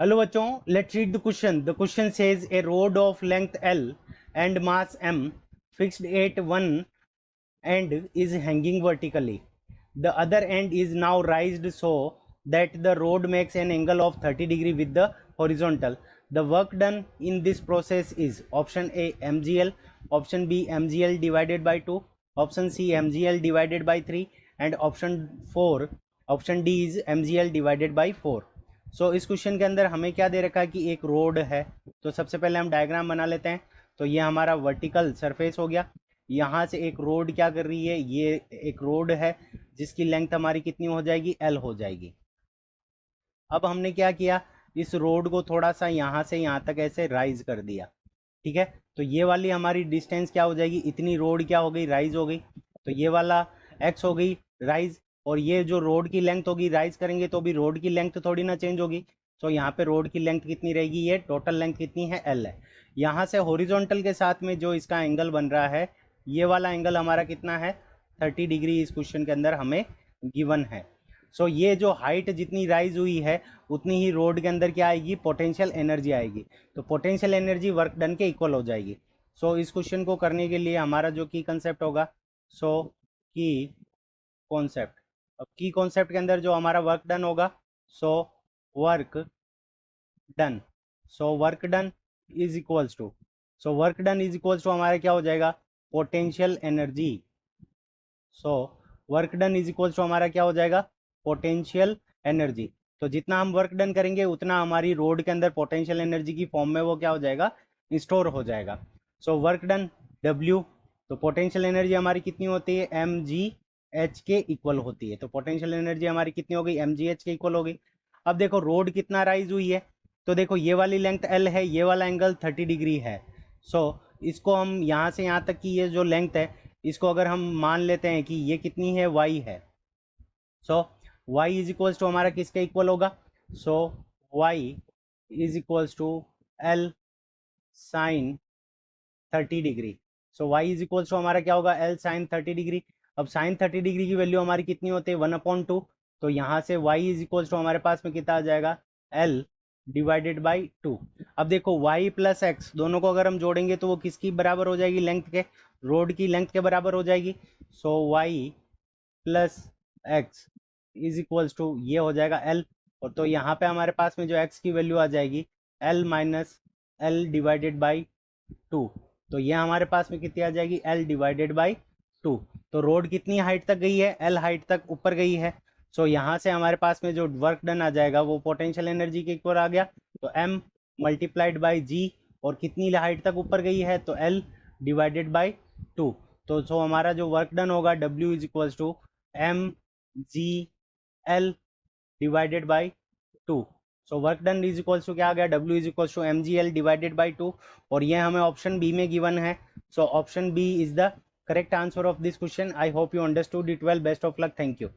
Hello बच्चों, let's read the question. The question says A road of length L and mass M fixed at one end is hanging vertically. The other end is now raised so that the road makes an angle of 30 degree with the horizontal. The work done in this process is option A mgl, option B mgl divided by 2, option C mgl divided by 3 and option D is mgl divided by 4. सो इस question के अंदर हमें क्या दे रखा है कि एक road है. तो सबसे पहले हम डायग्राम बना लेते हैं. तो ये हमारा वर्टिकल सरफेस हो गया. यहाँ से एक रोड क्या कर रही है, ये एक रोड है जिसकी लेंथ हमारी कितनी हो जाएगी, L हो जाएगी. अब हमने क्या किया, इस रोड को थोड़ा सा यहाँ से यहाँ तक ऐसे राइज कर दिया. ठीक है, तो ये वाली हमारी डिस्टेंस क्या हो जाएगी, इतनी रोड क्या हो गई, राइज हो गई. तो ये वाला x हो गई राइज, और ये जो रोड की लेंथ होगी, राइज करेंगे तो भी रोड की लेंथ थोड़ी ना चेंज होगी. तो यहाँ पे रोड की लेंथ कितनी रहेगी, ये टोटल लेंथ कितनी है, L है. यहाँ से हॉरिजॉन्टल के साथ में जो इसका एंगल बन रहा है, ये वाला एंगल हमारा कितना है, 30 डिग्री इस क्वेश्चन के अंदर हमें गिवन है. सो ये जो हाइट जितनी राइज हुई है उतनी ही रोड के अंदर क्या आएगी, पोटेंशियल एनर्जी आएगी. तो पोटेंशियल एनर्जी वर्क डन के इक्वल हो जाएगी. सो इस क्वेश्चन को करने के लिए हमारा जो की कंसेप्ट होगा, सो की कॉन्सेप्ट. अब की कॉन्सेप्ट के अंदर जो हमारा वर्क डन होगा, so work done, work done is equals to, work done is equals to हमारा क्या हो जाएगा, potential energy. Work done is equals to हमारा क्या हो जाएगा, पोटेंशियल एनर्जी. तो जितना हम वर्क डन करेंगे उतना हमारी रोड के अंदर पोटेंशियल एनर्जी की फॉर्म में वो क्या हो जाएगा, स्टोर हो जाएगा. वर्क डन W, तो पोटेंशियल एनर्जी हमारी कितनी होती है, mgh के इक्वल होती है. तो पोटेंशियल एनर्जी हमारी कितनी हो गई, mgh के इक्वल हो गई. अब देखो रोड कितना राइज हुई है, तो देखो ये वाली लेंथ L है, ये वाला एंगल 30 डिग्री है. इसको हम यहाँ से यहाँ तक की ये जो लेंथ है, इसको अगर हम मान लेते हैं कि ये कितनी है, y है. y इज इक्वल्स टू हमारा किसके इक्वल होगा, y is equals to L sine 30 degree. y is equals to हमारा क्या होगा, L साइन 30 डिग्री. अब साइन 30 डिग्री की वैल्यू हमारी कितनी होती है, 1/2. तो यहाँ से y इज इक्वल्स टू हमारे पास में कितना आ जाएगा, L डिवाइडेड बाई 2. अब देखो y प्लस एक्स दोनों को अगर हम जोड़ेंगे तो वो किसकी बराबर हो जाएगी, लेंथ के, रोड की लेंथ के बराबर हो जाएगी. y plus x is equals to ये हो जाएगा L. और तो यहाँ पे हमारे पास में जो x की वैल्यू आ जाएगी, L minus L divided by 2. तो ये हमारे पास में कितनी आ जाएगी, L डिवाइडेड बाई 2. तो रोड कितनी हाइट तक गई है, L हाइट तक ऊपर गई है. यहाँ से हमारे पास में जो वर्क डन आ जाएगा वो पोटेंशियल एनर्जी के इक्वल आ गया. तो M मल्टीप्लाइड बाई G, और कितनी हाइट तक ऊपर गई है, तो L डिवाइडेड बाई 2. तो हमारा जो वर्क डन होगा, W is equals to mgl divided by 2. Work done is equals to क्या आ गया, W is equals to mgl divided by 2. और ये हमें ऑप्शन बी में गिवन है. Option B is the correct answer of this question. I hope you understood it well. Best of luck. Thank you.